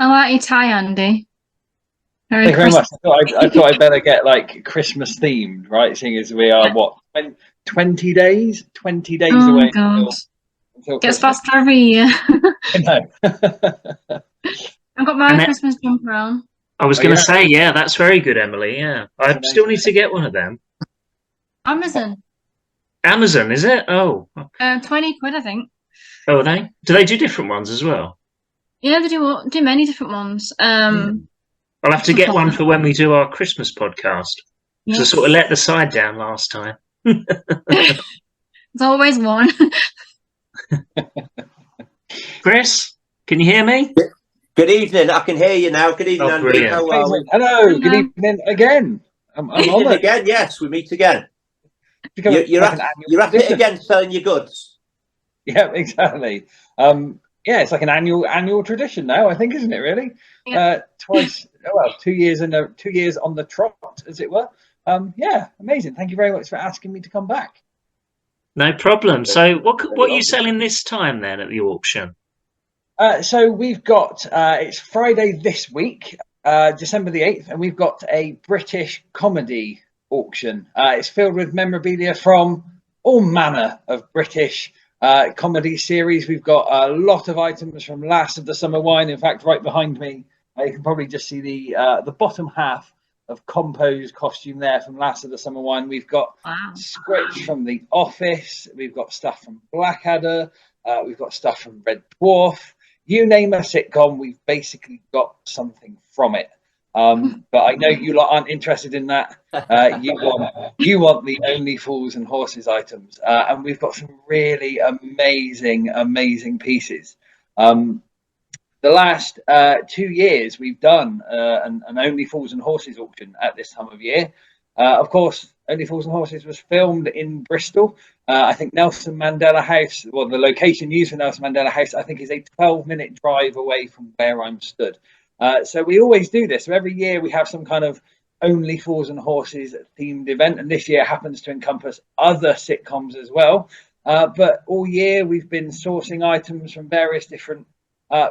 I like your tie, Andy. Merry Thank you very Christmas. much. I thought I'd better get like Christmas themed, right? Seeing as we are what 20 days, 20 days Oh away God. until Gets Christmas. faster every year. I know. I've got And my that, Christmas jumper on. I was Oh going to yeah, say, yeah, that's very good, Emily. Yeah, that's I still amazing. need to get one of them. Amazon. Amazon, is it? Oh, 20 quid, I think. oh, are they? Do they do different ones as well? Yeah, they do many different ones. Hmm. I'll have to get one for when we do our Christmas podcast. Because I sort of Yes. let the side down last time. There's always one. Chris, can you hear me? Good evening. I can hear you now. Good evening, Oh, Andy. brilliant. How are we? Amazing. Hello, good Hello. evening again. I'm Evening honoured. again. Yes, we meet again. Becoming You're like at an annual you're at it tradition. again, selling your goods. Yeah, exactly. Yeah, it's like an annual tradition now, I think, isn't it? Really, Yeah. twice. Well, 2 years and 2 years on the trot, as it were. Yeah, amazing. Thank you very much for asking me to come back. No problem. So, Very what are you welcome. selling this time then at the auction? So we've got it's Friday this week, December the 8th, and we've got a British comedy auction. It's filled with memorabilia from all manner of British comedy series. We've got a lot of items from Last of the Summer Wine. In fact, right behind me, you can probably just see the bottom half of Compo's costume there from Last of the Summer Wine. We've got Wow. scripts from The Office. We've got stuff from Blackadder. We've got stuff from Red Dwarf. You name a sitcom, we've basically got something from it. But I know you lot aren't interested in that. You want the Only Fools and Horses items, and we've got some really amazing pieces. The last 2 years we've done an Only Fools and Horses auction at this time of year. Of course, Only Fools and Horses was filmed in Bristol. I think Nelson Mandela House, well, the location used for Nelson Mandela House, I think is a 12-minute drive away from where I'm stood. So we always do this. So every year we have some kind of Only Fools and Horses themed event, and this year happens to encompass other sitcoms as well. But all year we've been sourcing items from various different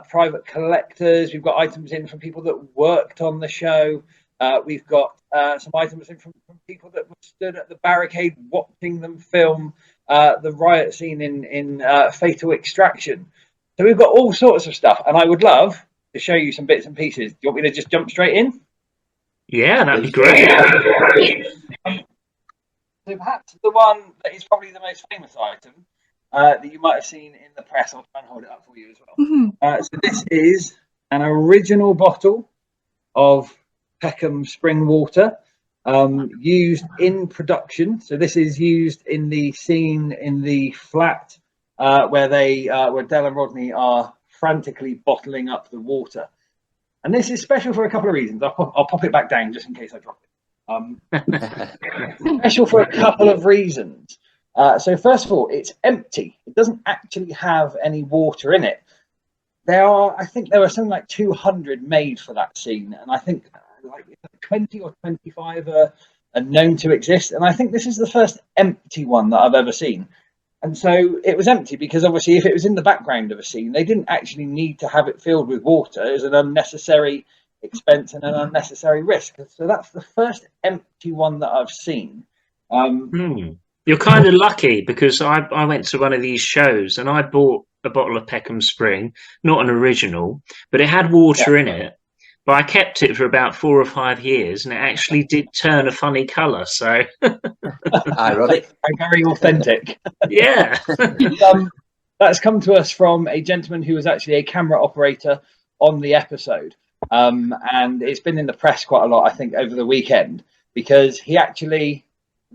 private collectors. We've got items in from people that worked on the show. We've got some items in from people that stood at the barricade watching them film the riot scene in Fatal Extraction. So we've got all sorts of stuff, and I would love to show you some bits and pieces. Do you want me to just jump straight in? Yeah, that'd be great. So perhaps the one that is probably the most famous item that you might have seen in the press. I'll try and hold it up for you as well. So this is an original bottle of Peckham spring water used in production. So this is used in the scene in the flat where Del and Rodney are frantically bottling up the water. And this is special for a couple of reasons. I'll pop it back down just in case I drop it. Special for a couple of reasons. So first of all, it's empty. It doesn't actually have any water in it. I think there were something like 200 made for that scene, and I think like 20 or 25 are known to exist. And I think this is the first empty one that I've ever seen. And so it was empty because obviously if it was in the background of a scene, they didn't actually need to have it filled with water. It was an unnecessary expense and an unnecessary risk. So that's the first empty one that I've seen. You're kind of lucky because I went to one of these shows and I bought a bottle of Peckham Spring, not an original, but it had water in it. But I kept it for about 4 or 5 years and it actually did turn a funny colour. So Ironic. Very authentic. Yeah. That's come to us from a gentleman who was actually a camera operator on the episode. And it's been in the press quite a lot, I think, over the weekend because he actually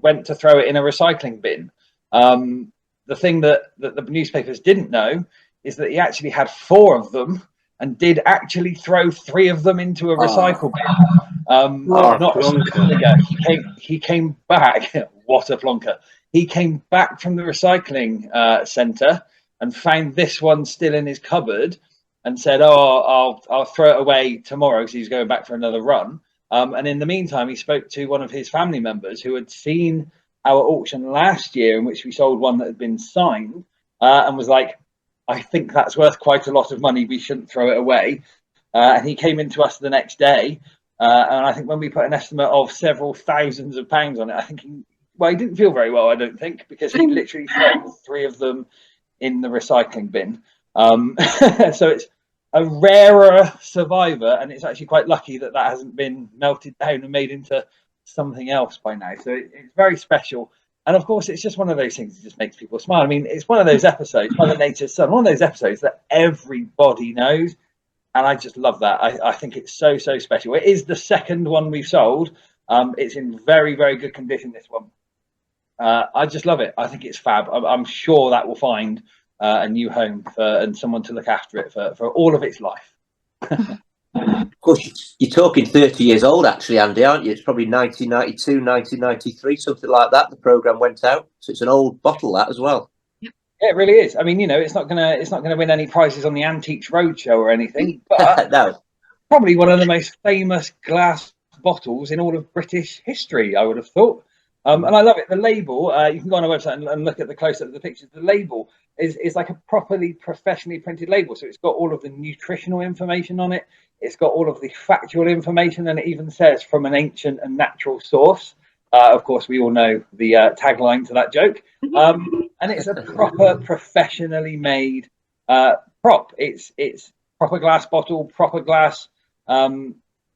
went to throw it in a recycling bin. The thing that the newspapers didn't know is that he actually had 4 of them and did actually throw 3 of them into a recycle bin. Not a second ago. He came back. What a plonker. He came back from the recycling centre and found this one still in his cupboard and said, I'll throw it away tomorrow because he's going back for another run. And in the meantime, he spoke to one of his family members who had seen our auction last year in which we sold one that had been signed and was like, I think that's worth quite a lot of money. We shouldn't throw it away. and he came into us the next day. And I think when we put an estimate of several thousands of pounds on it, I think he didn't feel very well, I don't think, because he literally threw 3 of them in the recycling bin. So it's a rarer survivor, and it's actually quite lucky that hasn't been melted down and made into something else by now. So it's very special. And of course, it's just one of those things that just makes people smile. I mean, it's one of those episodes, Mother Nature's Son, one of those episodes that everybody knows. And I just love that. I think it's so special. It is the second one we've sold. It's in very, very good condition, this one. I just love it. I think it's fab. I'm sure that will find a new home and someone to look after it for all of its life. Of course, you're talking 30 years old, actually, Andy, aren't you? It's probably 1992, 1993, something like that. The programme went out. So it's an old bottle, that, as well. Yeah, it really is. I mean, it's not gonna win any prizes on the Antiques Roadshow or anything, but No. Probably one of the most famous glass bottles in all of British history, I would have thought. And I love it. The label, you can go on our website and look at the close-up of the pictures. The label is like a properly professionally printed label. So it's got all of the nutritional information on it. It's got all of the factual information, and it even says from an ancient and natural source. Of course, we all know the tagline to that joke. And it's a proper professionally made prop. It's proper glass bottle, proper glass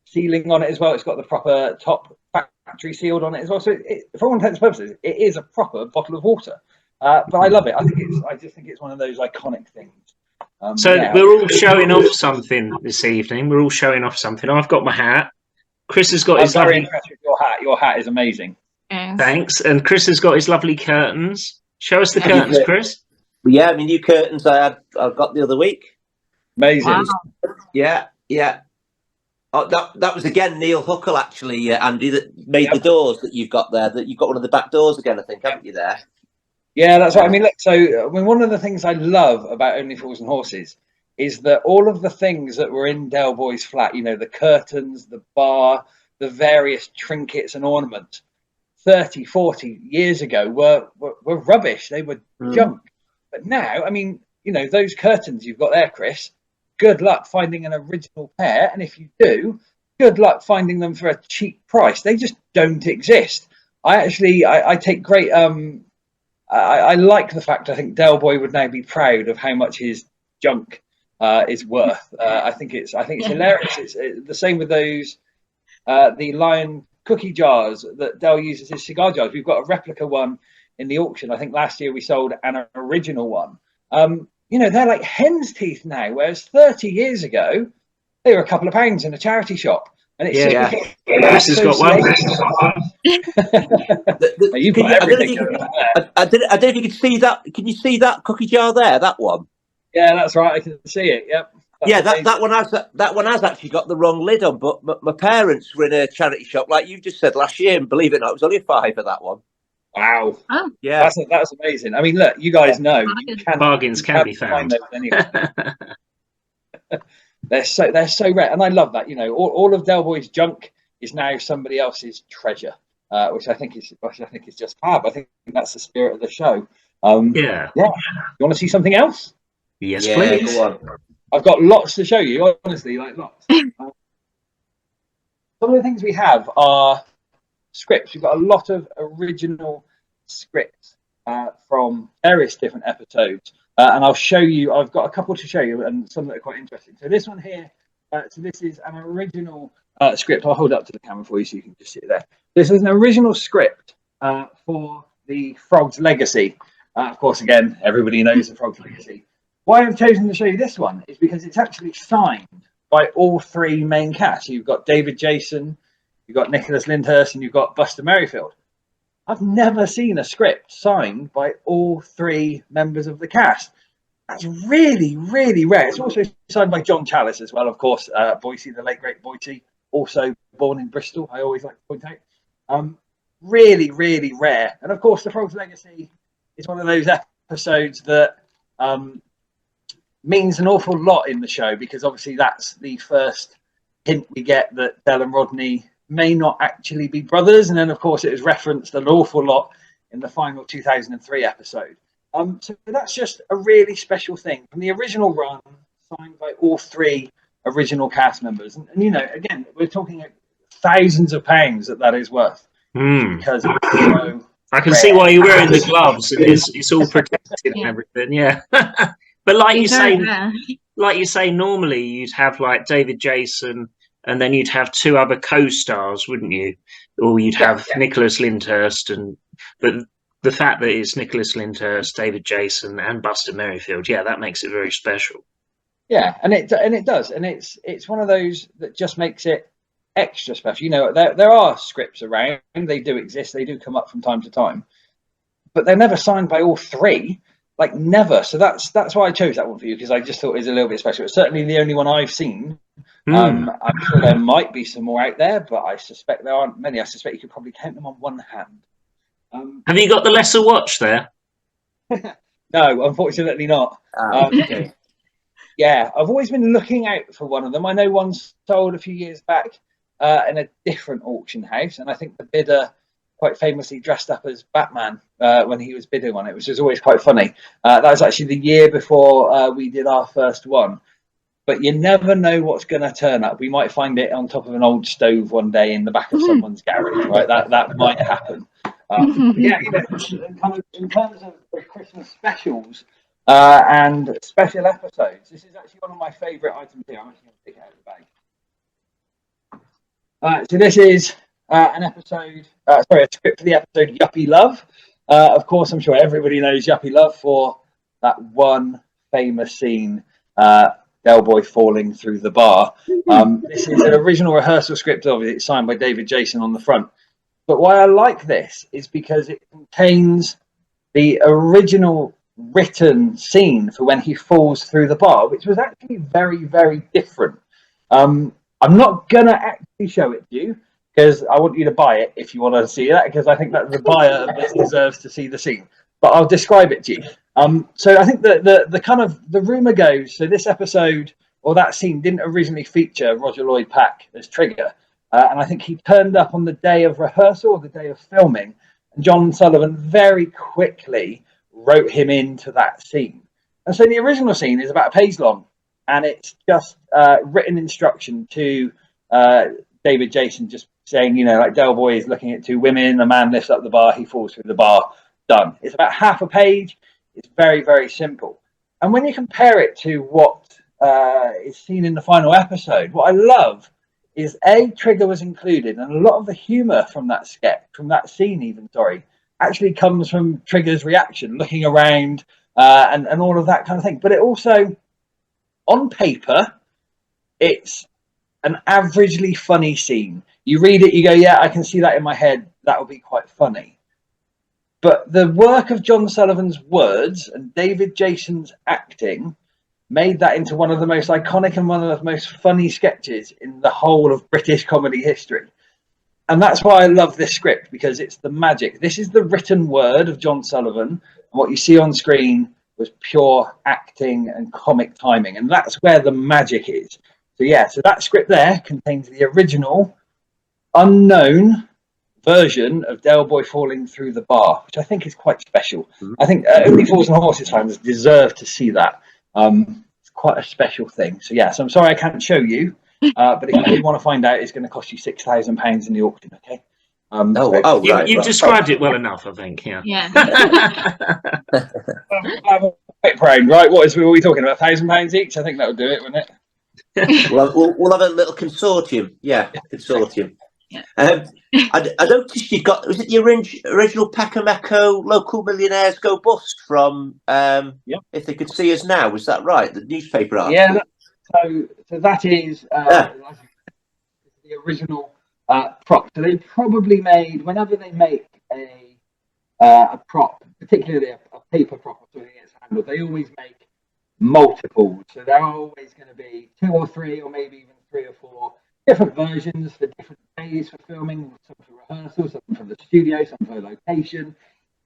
sealing on it as well. It's got the proper top factory sealed on it as well. So for all intents and purposes, it is a proper bottle of water. But I love it. I just think it's one of those iconic things. We're all showing off something this evening. We're all showing off something. I've got my hat. Chris has got his very lovely. impressed with your hat. Your hat is amazing. Yes. Thanks. And Chris has got his lovely curtains. Show us the curtains, Chris. Yeah, my new curtains I got the other week. Amazing. Wow. Yeah. Oh, that was again Neil Huckle, actually, Andy, that made the doors that you've got there. That you've got one of the back doors again, I think, haven't you? There. Yeah, that's right. I mean, look. One of the things I love about Only Fools and Horses is that all of the things that were in Del Boy's flat, the curtains, the bar, the various trinkets and ornaments, 30, 40 years ago were rubbish. They were junk. But now, I mean, those curtains you've got there, Chris, good luck finding an original pair. And if you do, good luck finding them for a cheap price. They just don't exist. I take great, I like the fact, I think Del Boy would now be proud of how much his junk is worth. I think it's hilarious. It's the same with those, the Lion cookie jars that Del uses as cigar jars. We've got a replica one in the auction. I think last year we sold an original one. They're like hen's teeth now, whereas 30 years ago they were a couple of pounds in a charity shop. And it's Chris has got one. You've got everything going on there. I don't know if you can see that. Can you see that cookie jar there? That one. Yeah, that's right. I can see it. Yep. That one has actually got the wrong lid on. But my parents were in a charity shop, like you just said last year, and believe it or not, it was only a £5 for that one. Wow. Oh. Yeah, that's amazing. I mean, look, you guys know Bargains can be found. Those anyway. They're so rare, and I love that. All of Del Boy's junk is now somebody else's treasure, which I think is just fab. I think that's the spirit of the show. Yeah. You want to see something else? Yes, please. Go on. I've got lots to show you, honestly, like lots. Some of the things we have are scripts. We've got a lot of original scripts from various different episodes. And I'll show you, I've got a couple to show you and some that are quite interesting. So this one here, this is an original script. I'll hold it up to the camera for you so you can just see it there. This is an original script for the Frog's Legacy. Of course, again, everybody knows the Frog's Legacy. Why I've chosen to show you this one is because it's actually signed by all 3 main cast. You've got David Jason, you've got Nicholas Lyndhurst, and you've got Buster Merrifield. I've never seen a script signed by all 3 members of the cast. That's really, really rare. It's also signed by John Challis as well, of course. Boycie, the late great Boycie, also born in Bristol, I always like to point out. Really, really rare. And of course, The Frog's Legacy is one of those episodes that means an awful lot in the show, because obviously that's the first hint we get that Del and Rodney may not actually be brothers. And then, of course, it was referenced an awful lot in the final 2003 episode. So that's just a really special thing. From the original run, signed by all 3 original cast members. And you know, again, we're talking thousands of pounds that is worth because it's so I can rare. see why you're wearing the gloves and it's all protected and everything. Yeah, but like you say, normally you'd have like David Jason, and then you'd have two other co-stars, wouldn't you? Or you'd have Nicholas Lyndhurst, but the fact that it's Nicholas Lyndhurst, David Jason, and Buster Merrifield, yeah, that makes it very special. Yeah, and it does, and it's one of those that just makes it extra special. You know, there are scripts around; they do exist, they do come up from time to time, but they're never signed by all three, like never. So that's why I chose that one for you, because I just thought it was a little bit special. It's certainly the only one I've seen. I'm sure there might be some more out there, but I suspect there aren't many. I suspect you could probably count them on one hand. Have you got the lesser watch there? No, unfortunately not. Okay. Yeah, I've always been looking out for one of them. I know one sold a few years back in a different auction house, and I think the bidder quite famously dressed up as Batman when he was bidding on it, which was always quite funny. That was actually the year before we did our first one. But you never know what's going to turn up. We might find it on top of an old stove one day in the back of someone's garage, right? That might happen. Yeah, you know, kind of in terms of the Christmas specials and special episodes, this is actually one of my favourite items here. I'm actually going to take it out of the bag. So this is an episode, a script for the episode Yuppie Love. Of course, I'm sure everybody knows Yuppie Love for that one famous scene, Del Boy falling through the bar. This is an original rehearsal script of it, signed by David Jason on the front. But why I like this is because it contains the original written scene for when he falls through the bar, which was actually very, very different. I'm not going to actually show it to you because I want you to buy it if you want to see that, because I think that the buyer of this deserves to see the scene. But I'll describe it to you. So I think the kind of the rumor goes, so this episode or that scene didn't originally feature Roger Lloyd Pack as Trigger. And I think he turned up on the day of rehearsal or the day of filming. And John Sullivan very quickly wrote him into that scene. And so the original scene is about a page long. And it's just written instruction to David Jason, just saying, you know, like Del Boy is looking at two women, a man lifts up the bar, he falls through the bar, done. It's about half a page. It's very, very simple. And when you compare it to what is seen in the final episode, what I love is Trigger was included, and a lot of the humour from that sketch, from that scene even, actually comes from Trigger's reaction, looking around and all of that kind of thing. But it also, on paper, it's an averagely funny scene. You read it, you go, yeah, I can see that in my head. That would be quite funny. But the work of John Sullivan's words and David Jason's acting made that into one of the most iconic and one of the most funny sketches in the whole of British comedy history. And that's why I love this script, because it's the magic. This is the written word of John Sullivan. And what you see on screen was pure acting and comic timing. And that's where the magic is. So yeah, so that script there contains the original unknown version of Del Boy falling through the bar, which I think is quite special. I think Only Fools and Horses fans deserve to see that. It's quite a special thing. So yeah, so I'm sorry I can't show you, but if you do want to find out, it's going to cost you £6,000 in the auction. Okay. You've described it well enough, I think. Yeah. Yeah. Right. What are we talking about? £1,000 each? I think that would do it, wouldn't it? We'll have a little consortium. Yeah, consortium. Yeah. I noticed you've got, was it the original Peckham Echo Local Millionaires Go Bust from If They Could See Us Now? Was that right? The newspaper article? Yeah. So that is the original prop. So they probably made, whenever they make a prop, particularly a paper prop or something that's handled, they always make multiples. So there are always going to be 2 or 3 or maybe even 3 or 4 different versions for different days for filming, some for rehearsal, some from the studio, some for location.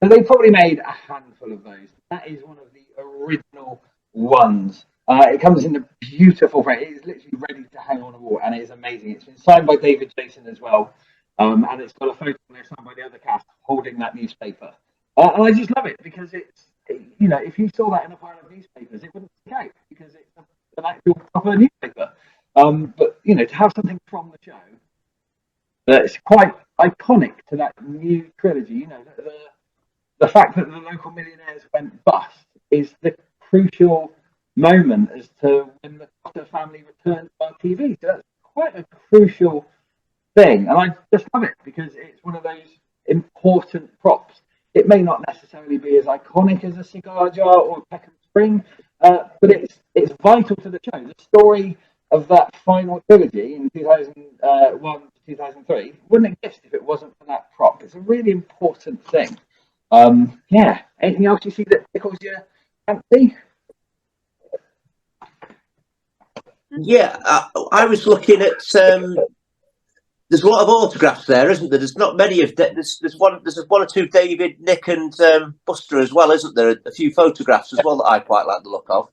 So they probably made a handful of those. That is one of the original ones. It comes in a beautiful frame. It is literally ready to hang on a wall, and it is amazing. It's been signed by David Jason as well, and it's got a photo there signed by the other cast holding that newspaper. And I just love it because it's, you know, if you saw that in a pile of newspapers, it wouldn't stick out because it's an actual proper newspaper. But you know, to have something from the show that's quite iconic to that new trilogy, you know, the fact that the local millionaires went bust is the crucial moment as to when the Cotter family returned on TV. So that's quite a crucial thing, and I just love it because it's one of those important props. It may not necessarily be as iconic as a cigar jar or Peckham Spring, but it's vital to the show. The story of that final trilogy in 2001 to 2003 wouldn't exist if it wasn't for that prop. It's a really important thing. Yeah. Anything else you see that tickles your fancy? Yeah, I was looking at. There's a lot of autographs there, isn't there? There's not many of there's one or two David, Nick, and Buster as well, isn't there? A few photographs as well that I quite like the look of.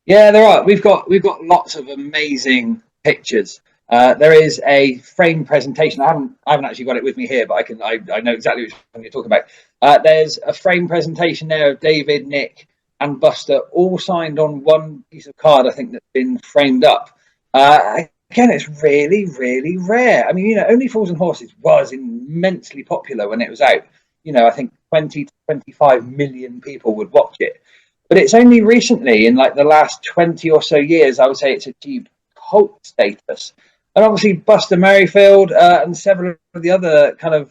Yeah, there are. We've got lots of amazing pictures. There is a frame presentation. I haven't actually got it with me here, but I know exactly which one you're talking about. There's a frame presentation there of David, Nick, and Buster all signed on one piece of card. I think that's been framed up. Again, it's really, really rare. I mean, you know, Only Fools and Horses was immensely popular when it was out. You know, I think 20 to 25 million people would watch it. But it's only recently, in like the last 20 or so years, I would say it's achieved cult status. And obviously, Buster Merrifield and several of the other kind of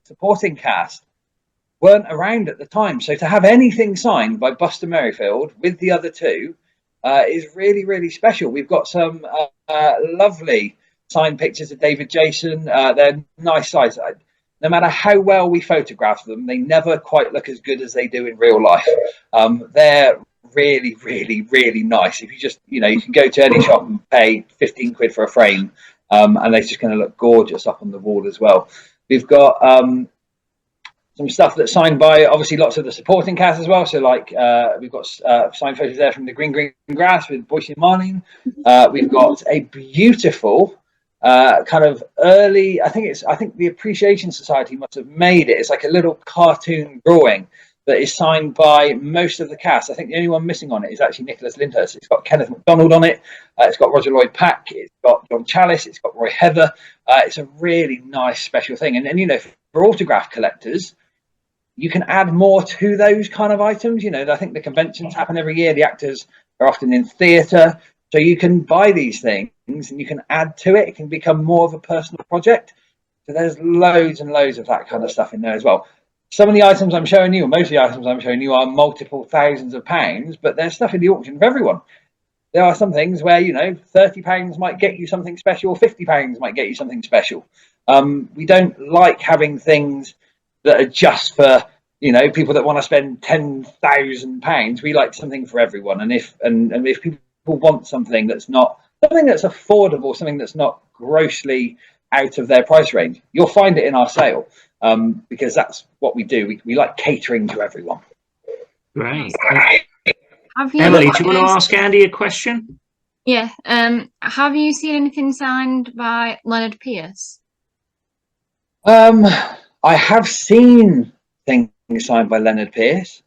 supporting cast weren't around at the time. So to have anything signed by Buster Merrifield with the other two is really, really special. We've got some lovely signed pictures of David Jason. They're nice size. No matter how well we photograph them, they never quite look as good as they do in real life. They're really, really, really nice. If you just, you know, you can go to any shop and pay 15 quid for a frame, and they're just going to look gorgeous up on the wall as well. We've got some stuff that's signed by obviously lots of the supporting cast as well. So like we've got signed photos there from the Green Grass with Boyce and Marlene. We've got a beautiful kind of early, I think the Appreciation Society must have made it. It's like a little cartoon drawing that is signed by most of the cast. I think the only one missing on it is actually Nicholas Lyndhurst. It's got Kenneth MacDonald on it. It's got Roger Lloyd Pack. It's got John Challis. It's got Roy Heather. It's a really nice special thing. And you know, for autograph collectors, you can add more to those kind of items. You know, I think the conventions happen every year. The actors are often in theatre. So you can buy these things and you can add to it. It can become more of a personal project. So there's loads and loads of that kind of stuff in there as well. Some of the items I'm showing you, or most of the items I'm showing you, are multiple thousands of pounds, but there's stuff in the auction for everyone. There are some things where, you know, £30 might get you something special, £50 might get you something special. We don't like having things that are just for, you know, people that want to spend £10,000. We like something for everyone. And if people want something that's affordable, something that's not grossly out of their price range, you'll find it in our sale. Because that's what we do. We like catering to everyone. Great. Emily, do you want to ask Andy a question? Yeah. Have you seen anything signed by Leonard Pierce? I have seen things signed by Leonard Pierce.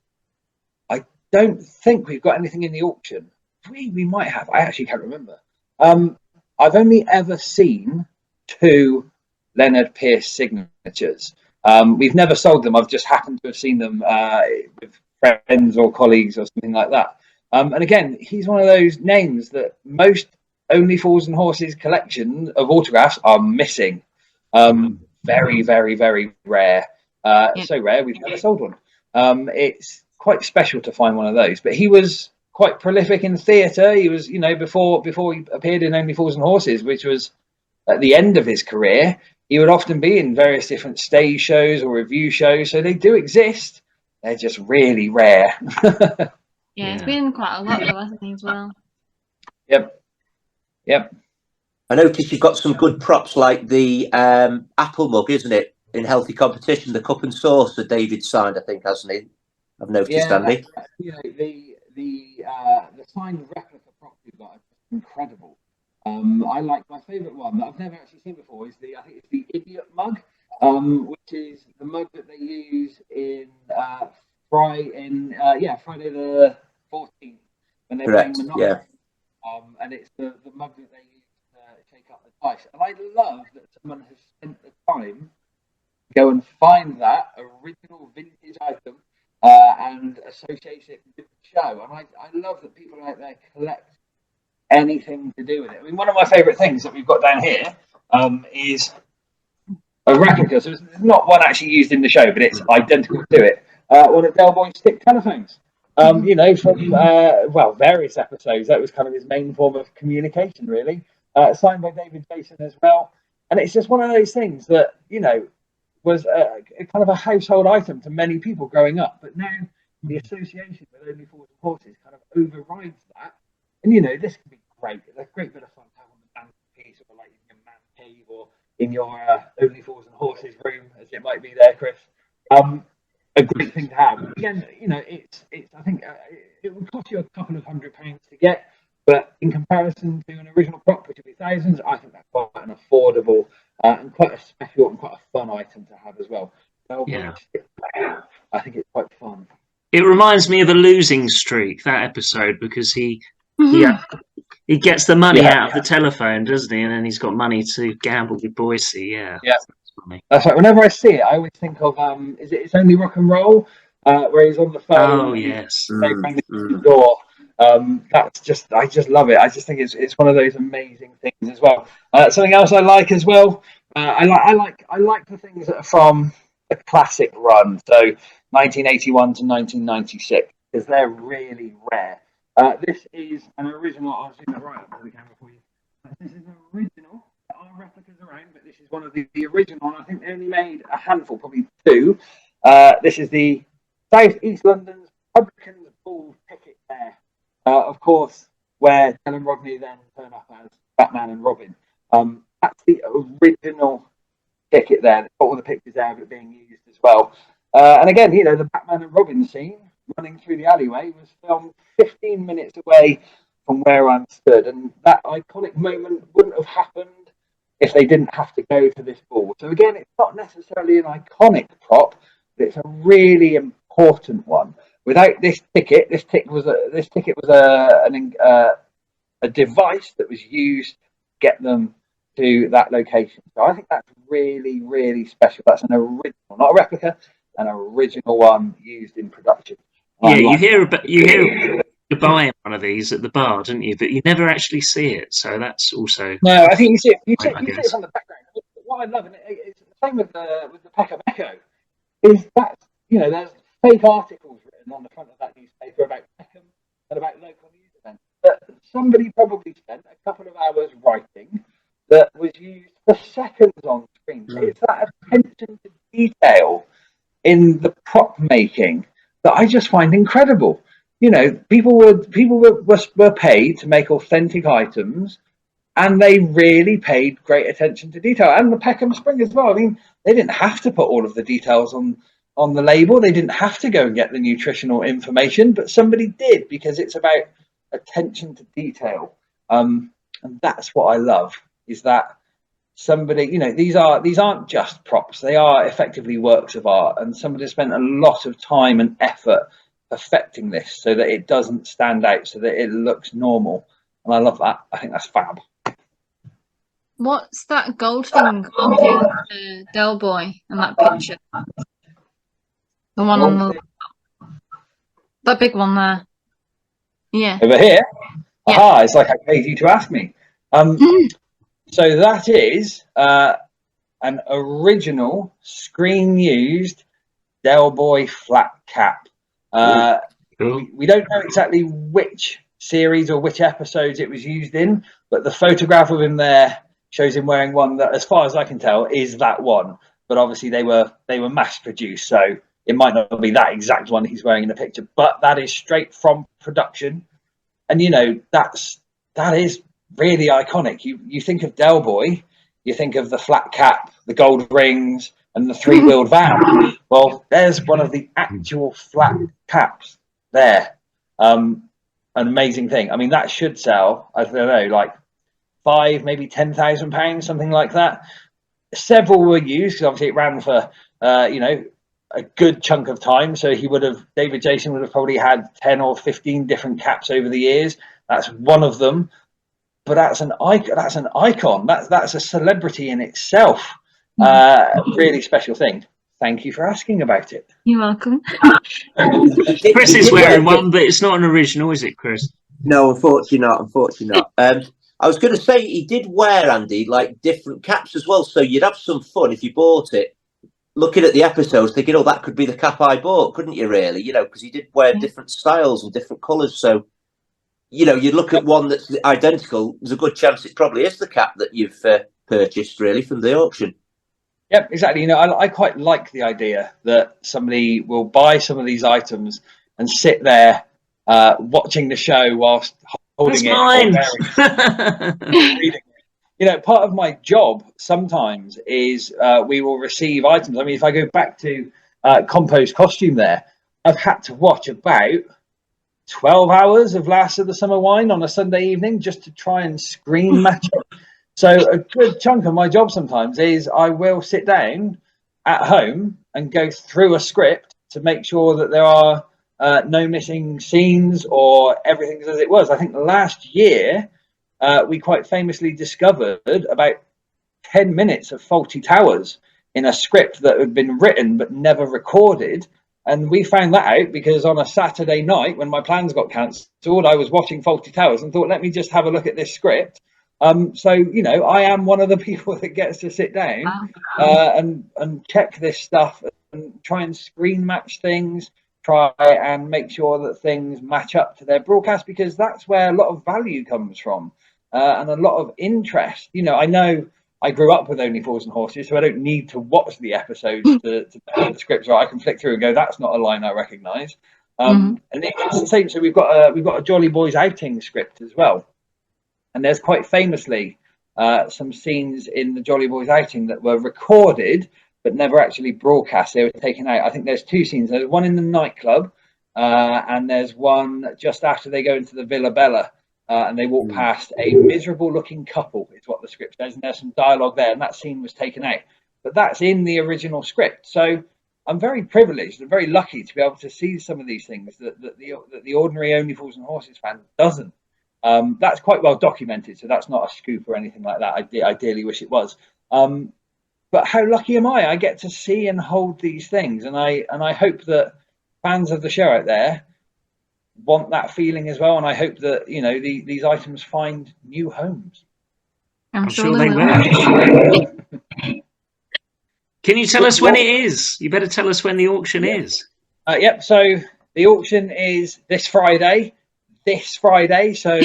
I don't think we've got anything in the auction. We might have. I actually can't remember. I've only ever seen 2 Leonard Pierce signatures. We've never sold them. I've just happened to have seen them with friends or colleagues or something like that. And again, he's one of those names that most Only Fools and Horses collection of autographs are missing. Very, very, very rare. So rare we've never sold one. It's quite special to find one of those. But he was quite prolific in theatre. He was, you know, before he appeared in Only Fools and Horses, which was at the end of his career, he would often be in various different stage shows or review shows. So they do exist. They're just really rare. Yeah, it's been quite a lot though, hasn't he, as well? Yep. I noticed you've got some good props like the apple mug, isn't it? In Healthy Competition, the cup and sauce that David signed, I think, hasn't he? I've noticed, Andy. You know, the signed replica props you've got are incredible. I like my favourite one that I've never actually seen before is I think it's the Idiot mug, which is the mug that they use in Friday the 14th when they're playing Monopoly. and it's the mug that they use to shake up the dice. And I love that someone has spent the time to go and find that original vintage item and associate it with the show. And I love that people out there collect anything to do with it. I mean, one of my favourite things that we've got down here is a replica. So it's not one actually used in the show, but it's identical to it. One of Del Boy's stick telephones. From various episodes. That was kind of his main form of communication, really. Signed by David Jason as well. And it's just one of those things that, was a kind of a household item to many people growing up. But now the association with Only Fools and Horses kind of overrides that. And, this can be great. It's a great bit of fun to have on the mantelpiece or like in your man cave or in your Only Fools and Horses room, as it might be there, Chris. A great thing to have. Again, it's. I think it will cost you a couple of £100 to get, but in comparison to an original prop, which would be thousands, I think that's quite an affordable and quite a special and quite a fun item to have as well. Yeah. I think it's quite fun. It reminds me of a losing streak, that episode, because he gets the money out of the telephone, doesn't he? And then he's got money to gamble with Boise. Yeah. That's right. Whenever I see it, I always think of is it It's Only Rock and Roll, where he's on the phone. Oh yes. The door. That's just, I just love it. I just think it's one of those amazing things as well. Something else I like as well. I like the things that are from the classic run, so 1981 to 1996, because they're really rare. This is an original. I'll zoom it right up to the camera for you. This is an original. There are replicas around, but this is one of the original. And I think they only made a handful, probably two. This is the South East London's Publicans Ball ticket there. Of course, where Del and Rodney then turn up as Batman and Robin. That's the original ticket there. Got all the pictures there of it being used as well. And again, the Batman and Robin scene running through the alleyway was filmed 15 minutes away from where I'm stood. And that iconic moment wouldn't have happened if they didn't have to go to this ball. So again, it's not necessarily an iconic prop, but it's a really important one. Without this ticket, this ticket was a device that was used to get them to that location. So I think that's really, really special. That's an original, not a replica, an original one used in production. Yeah, you hear you're buying one of these at the bar, don't you? But you never actually see it. So that's also I think you see it from the background. What I love, and it's the same with the Peckham Echo, is that there's fake articles written on the front of that newspaper about Peckham and about local news events that somebody probably spent a couple of hours writing that was used for seconds on screen. So it's that attention to detail in the prop making that I just find incredible. People were paid to make authentic items, and they really paid great attention to detail. And the Peckham Spring as well. I mean, they didn't have to put all of the details on the label. They didn't have to go and get the nutritional information, but somebody did, because it's about attention to detail. And that's what I love, is that somebody, these aren't just props. They are effectively works of art, and somebody spent a lot of time and effort perfecting this so that it doesn't stand out, so that it looks normal. And I love that. I think that's fab. What's that gold thing on the Del Boy in that picture? The one on the that big one there. Yeah. Over here? Yeah. Aha, it's like I paid you to ask me. So that is an original screen-used Del Boy flat cap. We don't know exactly which series or which episodes it was used in, but the photograph of him there shows him wearing one that, as far as I can tell, is that one. But obviously they were mass-produced, so it might not be that exact one he's wearing in the picture. But that is straight from production, and that is really iconic. You think of Del Boy, you think of the flat cap, the gold rings, and the three-wheeled van. Well, there's one of the actual flat caps there. An amazing thing. I mean, that should sell, I don't know, like £5,000, maybe £10,000, something like that. Several were used, because obviously it ran for a good chunk of time. So David Jason would have probably had 10 or 15 different caps over the years. That's one of them. But that's an icon. That's a celebrity in itself. Really special thing. Thank you for asking about it. You're welcome. Chris is wearing one, but it's not an original, is it, Chris? No, unfortunately not. I was going to say he did wear, Andy, like different caps as well. So you'd have some fun if you bought it. Looking at the episodes, thinking, "Oh, that could be the cap I bought," couldn't you? Really, because he did wear different styles and different colours. So you look at one that's identical. There's a good chance it probably is the cap that you've purchased, really, from the auction. Yep, exactly. I quite like the idea that somebody will buy some of these items and sit there watching the show whilst holding it or reading it. Part of my job sometimes is we will receive items. I mean, if I go back to Compo's costume there, I've had to watch about 12 hours of Last of the Summer Wine on a Sunday evening just to try and screen match it. So a good chunk of my job sometimes is I will sit down at home and go through a script to make sure that there are no missing scenes or everything's as it was. I think last year we quite famously discovered about 10 minutes of faulty towers in a script that had been written but never recorded. And we found that out because on a Saturday night when my plans got cancelled, I was watching Faulty Towers and thought, let me just have a look at this script. So, I am one of the people that gets to sit down and check this stuff and try and screen match things, try and make sure that things match up to their broadcast, because that's where a lot of value comes from and a lot of interest. I know I grew up with Only Fools and Horses, so I don't need to watch the episodes to know the scripts. Right, I can flick through and go, that's not a line I recognise. And it's the same. So we've got a Jolly Boys outing script as well, and there's quite famously some scenes in the Jolly Boys outing that were recorded but never actually broadcast. They were taken out. I think there's two scenes. There's one in the nightclub, and there's one just after they go into the Villa Bella. And they walk past a miserable-looking couple, is what the script says, and there's some dialogue there, and that scene was taken out. But that's in the original script. So I'm very privileged and very lucky to be able to see some of these things that the ordinary Only Fools and Horses fan doesn't. That's quite well documented, so that's not a scoop or anything like that. I dearly wish it was. But how lucky am I? I get to see and hold these things, and I hope that fans of the show out there want that feeling as well, and I hope that these items find new homes. I'm sure they will. Can you tell us when it is? You better tell us when the auction is. Yep. So the auction is this Friday. So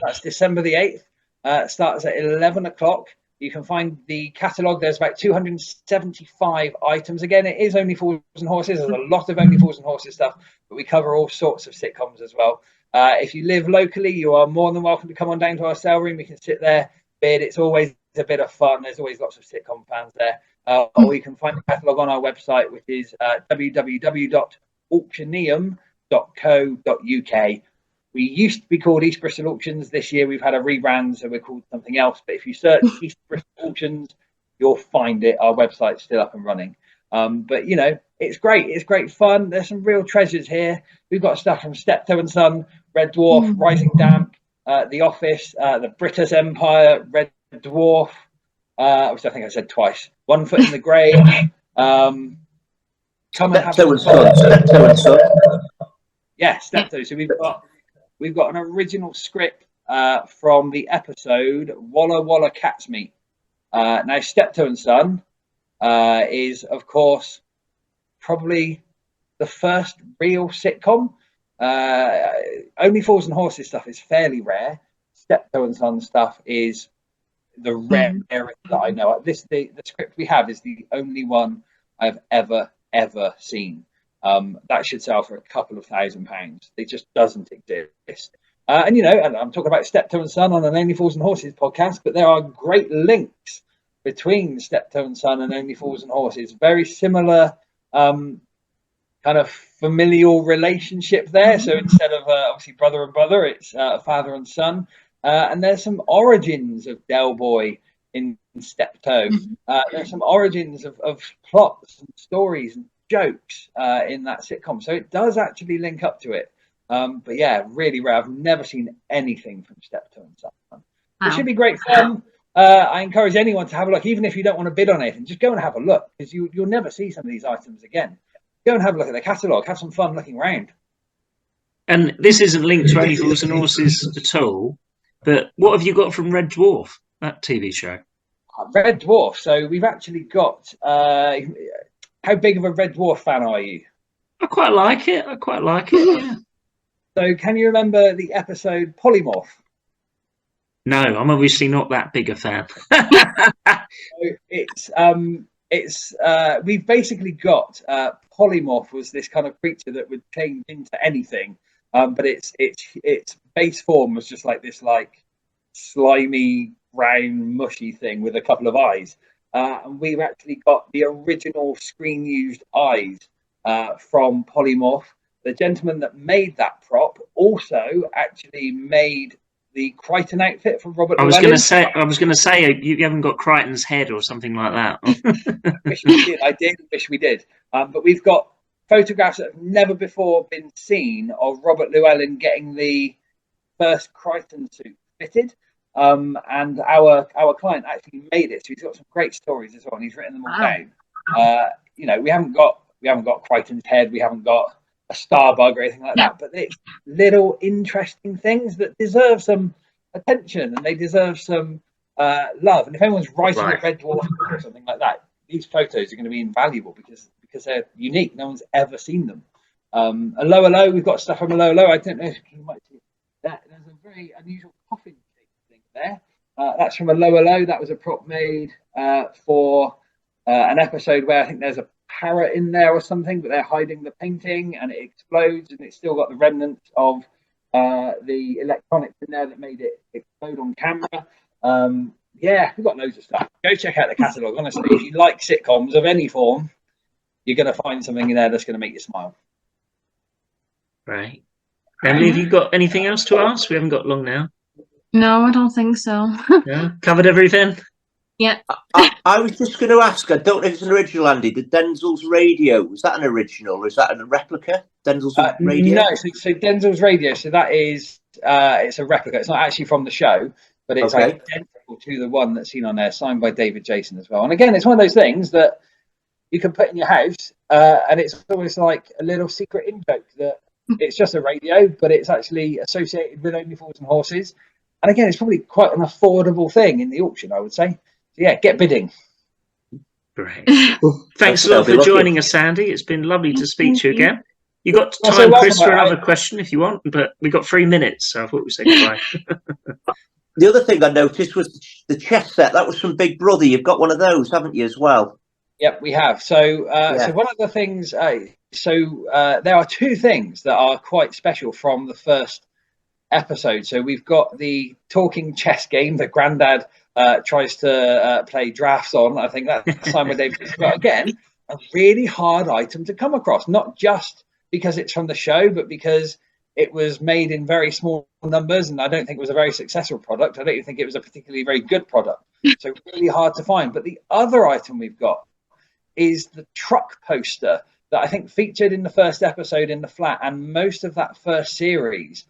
that's December the 8th. Starts at 11 o'clock. You can find the catalogue. There's about 275 items. Again, it is Only Fools and Horses. There's a lot of Only Fools and Horses stuff, but we cover all sorts of sitcoms as well. If you live locally, you are more than welcome to come on down to our sale room. We can sit there. It's always a bit of fun. There's always lots of sitcom fans there. Or you can find the catalogue on our website, which is www.auctioneum.co.uk. We used to be called East Bristol Auctions. This year we've had a rebrand, so we're called something else. But if you search East Bristol Auctions, you'll find it. Our website's still up and running. But it's great. It's great fun. There's some real treasures here. We've got stuff from Steptoe and Son, Red Dwarf, Rising Damp, The Office, the British Empire, Red Dwarf, which I think I said twice. One Foot in the Grave. Steptoe and Son. Yeah, Steptoe. So we've got an original script from the episode Walla Walla Cat's Meat. Now, Steptoe and Son is, of course, probably the first real sitcom. Only Fools and Horses stuff is fairly rare. Steptoe and Son stuff is the rarest that I know. The script we have is the only one I've ever seen. That should sell for a couple of £1,000. It just doesn't exist. And I'm talking about Steptoe and Son on an Only Fools and Horses podcast, but there are great links between Steptoe and Son and Only Fools and Horses. Very similar kind of familial relationship there. So instead of obviously brother and brother, it's father and son. And there's some origins of Del Boy in Steptoe. There's some origins of plots and stories and jokes in that sitcom. So it does actually link up to it. But yeah, really rare. I've never seen anything from Steptoe and Son. It Wow. should be great fun. I encourage anyone to have a look, even if you don't want to bid on anything, just go and have a look, because you'll never see some of these items again. Go and have a look at the catalogue, have some fun looking around. And this isn't linked to Only Fools and Horses at all, but what have you got from Red Dwarf, that TV show? Red Dwarf. So we've actually got, how big of a Red Dwarf fan are you? I quite like it. Yeah. So can you remember the episode Polymorph? No, I'm obviously not that big a fan. So we've basically got Polymorph was this kind of creature that would change into anything, but its base form was just like this, like slimy, brown, mushy thing with a couple of eyes. And we've actually got the original screen-used eyes from Polymorph. The gentleman that made that prop also actually made the Crichton outfit for Robert I was Llewellyn. going to say you haven't got Crichton's head or something like that. I did wish we did. But we've got photographs that have never before been seen of Robert Llewellyn getting the first Crichton suit fitted. And our client actually made it, so he's got some great stories as well, and he's written them all down. We haven't got Crichton's head, we haven't got a Starbug or anything like that, but it's little interesting things that deserve some attention, and they deserve some love. And if anyone's writing a Red Dwarf or something like that, these photos are going to be invaluable because they're unique. No one's ever seen them. A Lower Low, we've got stuff from a Lower Low. I don't know if you might see that. There's a very unusual coffin thing there. That's from a Lower Low. That was a prop made for an episode where I think there's a parrot in there or something, but they're hiding the painting and it explodes, and it's still got the remnants of the electronics in there that made it explode on camera. We've got loads of stuff. Go check out the catalogue. Honestly, if you like sitcoms of any form, you're going to find something in there that's going to make you smile. Right. Emily, have you got anything else to ask? We haven't got long now. No, I don't think so. Yeah, covered everything? Yeah. I was just going to ask, I don't know if it's an original, Andy, the Denzel's radio, was that an original or is that a replica? Denzel's radio? No, so Denzel's radio, so that is, it's a replica. It's not actually from the show, but it's identical to the one that's seen on there, signed by David Jason as well. And again, it's one of those things that you can put in your house, and it's almost like a little secret in-joke that it's just a radio, but it's actually associated with Only Fools and Horses. And again, it's probably quite an affordable thing in the auction, I would say. So yeah, get bidding. Great. Well, thanks a lot for joining us, Sandy. It's been lovely to speak to you again. You got time, Chris, for another question if you want, but we got 3 minutes, so I thought we'd say goodbye. The other thing I noticed was the chess set. That was from Big Brother. You've got one of those, haven't you, as well? Yep, we have. So one of the things, there are 2 things that are quite special from the first episode. So we've got the talking chess game that Grandad tries to play drafts on. I think that's Simon Davis. But again, a really hard item to come across, not just because it's from the show, but because it was made in very small numbers, and I don't think it was a very successful product. I don't even think it was a particularly very good product. So really hard to find. But the other item we've got is the truck poster that I think featured in the first episode in the flat, and most of that first series.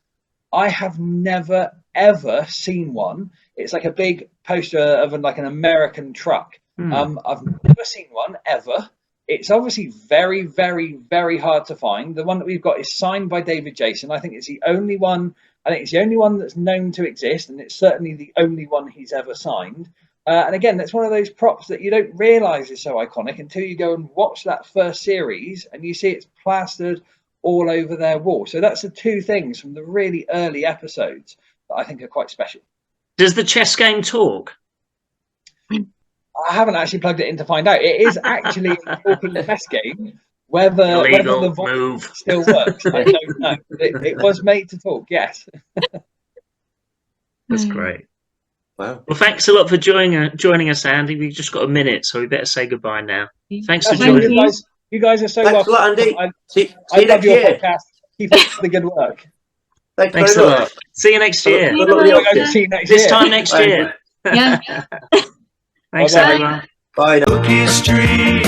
I have never, ever seen one. It's like a big poster of an American truck. I've never seen one, ever. It's obviously very, very, very hard to find. The one that we've got is signed by David Jason. I think it's the only one. I think it's the only one that's known to exist, and it's certainly the only one he's ever signed. And again, that's one of those props that you don't realise is so iconic until you go and watch that first series and you see it's plastered all over their wall. So that's the 2 things from the really early episodes that I think are quite special. Does the chess game talk? I haven't actually plugged it in to find out. It is actually a talking chess game. Whether the voice still works, I don't know. It was made to talk, yes. That's great. Wow. Well, thanks a lot for joining us, Andy. We've just got a minute, so we better say goodbye now. Thanks for joining us. You guys are so welcome. Thanks a lot, Andy. I love your podcast. Keep up the good work. Thanks a lot. See you next year. See you next this time next year. Yeah. Thanks, everyone. Bye now. Bookie Street.